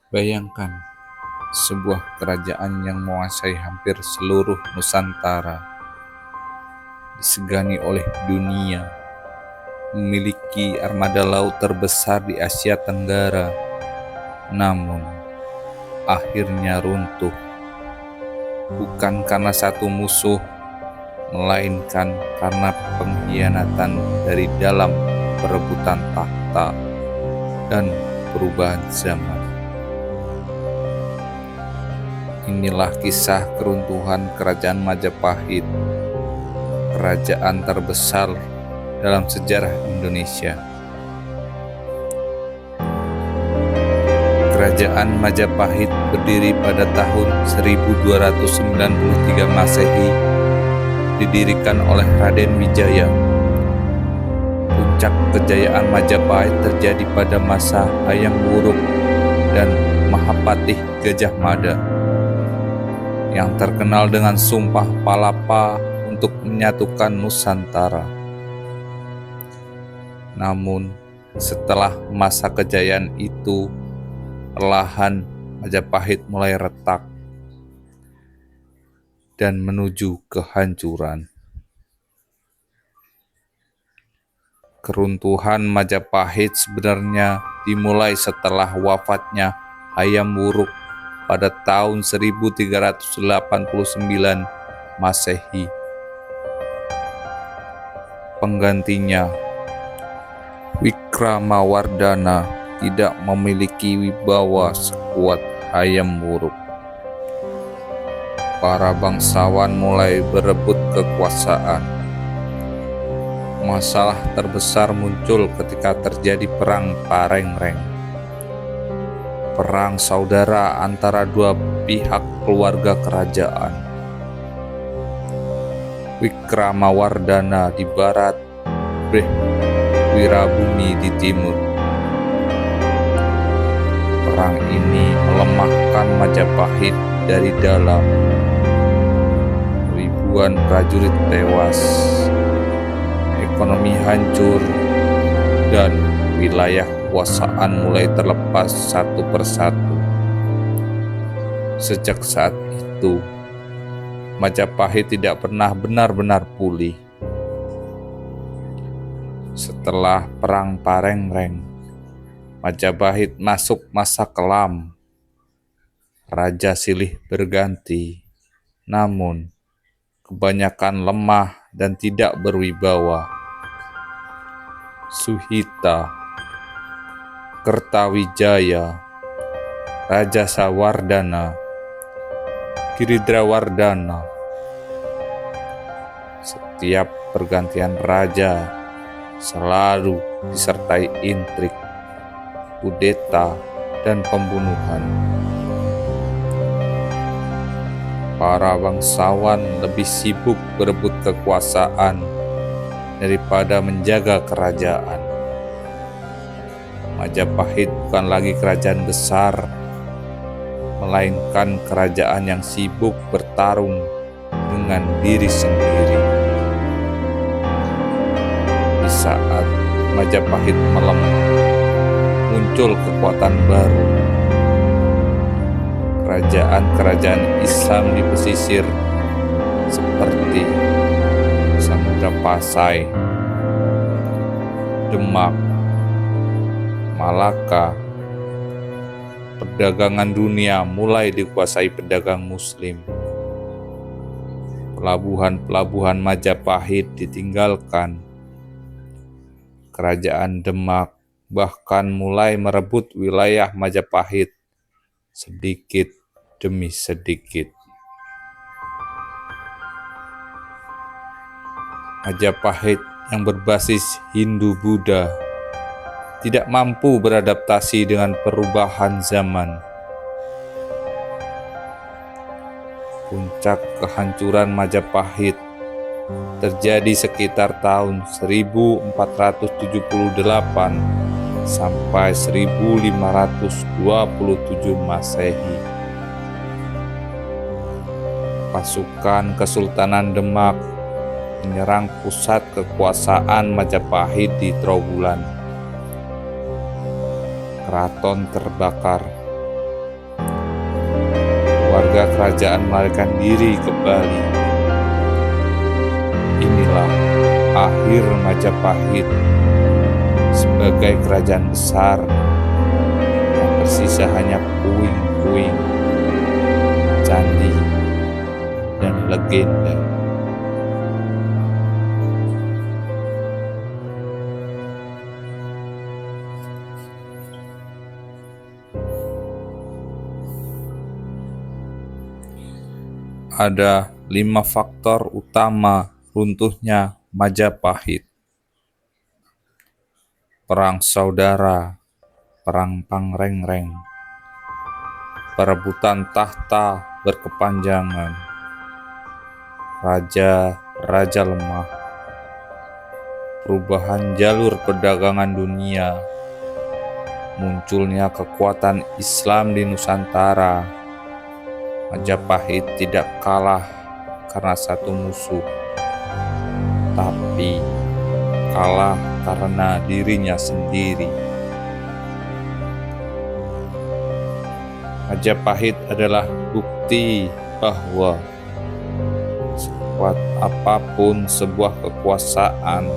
Bayangkan, sebuah kerajaan yang menguasai hampir seluruh Nusantara, disegani oleh dunia, memiliki armada laut terbesar di Asia Tenggara, namun akhirnya runtuh, bukan karena satu musuh, melainkan karena pengkhianatan dari dalam perebutan tahta dan perubahan zaman. Inilah kisah keruntuhan Kerajaan Majapahit, kerajaan terbesar dalam sejarah Indonesia. Kerajaan Majapahit berdiri pada tahun 1293 Masehi, didirikan oleh Raden Wijaya. Puncak kejayaan Majapahit terjadi pada masa Hayam Wuruk dan Mahapatih Gajah Mada, yang terkenal dengan Sumpah Palapa untuk menyatukan Nusantara. Namun, setelah masa kejayaan itu, perlahan Majapahit mulai retak dan menuju kehancuran. Keruntuhan Majapahit sebenarnya dimulai setelah wafatnya Hayam Wuruk pada tahun 1389 Masehi. Penggantinya, Wikramawardhana, tidak memiliki wibawa sekuat Hayam Wuruk. Para bangsawan mulai berebut kekuasaan. Masalah terbesar muncul ketika terjadi Perang Parengreng, perang saudara antara dua pihak keluarga kerajaan. Wikramawardhana di barat, Wirabumi di timur. Perang ini melemahkan Majapahit dari dalam. Ribuan prajurit tewas, ekonomi hancur, dan wilayah kekuasaan mulai terlepas satu persatu. Sejak saat itu, Majapahit tidak pernah benar-benar pulih. Setelah Perang Parengreng, Majapahit masuk masa kelam. Raja silih berganti, namun kebanyakan lemah dan tidak berwibawa. Suhita, Kertawijaya, Rajasawardhana, Giridrawardhana. Setiap pergantian raja selalu disertai intrik, kudeta, dan pembunuhan. Para bangsawan lebih sibuk berebut kekuasaan daripada menjaga kerajaan. Majapahit bukan lagi kerajaan besar, melainkan kerajaan yang sibuk bertarung dengan diri sendiri. Di saat Majapahit melemah, muncul kekuatan baru. Kerajaan-kerajaan Islam di pesisir seperti Samudra Pasai, Demak, Malaka. Perdagangan dunia mulai dikuasai pedagang Muslim. Pelabuhan-pelabuhan Majapahit ditinggalkan. Kerajaan Demak bahkan mulai merebut wilayah Majapahit sedikit demi sedikit. Majapahit yang berbasis Hindu-Buddha tidak mampu beradaptasi dengan perubahan zaman. Puncak kehancuran Majapahit terjadi sekitar tahun 1478 sampai 1527 Masehi. Pasukan Kesultanan Demak menyerang pusat kekuasaan Majapahit di Trowulan. Keraton terbakar, warga kerajaan melarikan diri ke Bali. Inilah akhir Majapahit sebagai kerajaan besar. Yang tersisa hanya puing-puing, candi, dan legenda. Ada 5 faktor utama runtuhnya Majapahit. Perang saudara, perang Pangrengreng, perebutan tahta berkepanjangan, raja lemah, perubahan jalur perdagangan dunia, munculnya kekuatan Islam di Nusantara. Majapahit tidak kalah karena satu musuh, tapi kalah karena dirinya sendiri. Majapahit adalah bukti bahwa sekuat apapun sebuah kekuasaan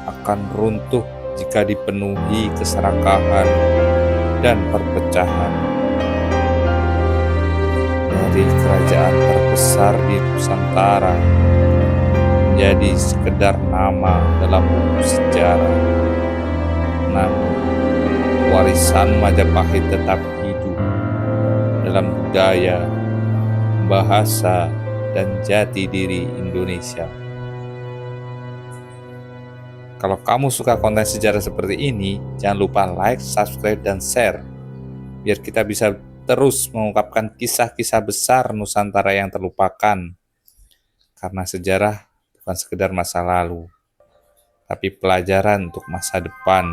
akan runtuh jika dipenuhi keserakahan dan perpecahan. Dari kerajaan terbesar di Nusantara menjadi sekedar nama dalam buku sejarah. Namun, warisan Majapahit tetap hidup dalam budaya, bahasa, dan jati diri Indonesia. Kalau kamu suka konten sejarah seperti ini, jangan lupa like, subscribe, dan share, biar kita bisa terus mengungkapkan kisah-kisah besar Nusantara yang terlupakan. Karena sejarah bukan sekedar masa lalu, tapi pelajaran untuk masa depan.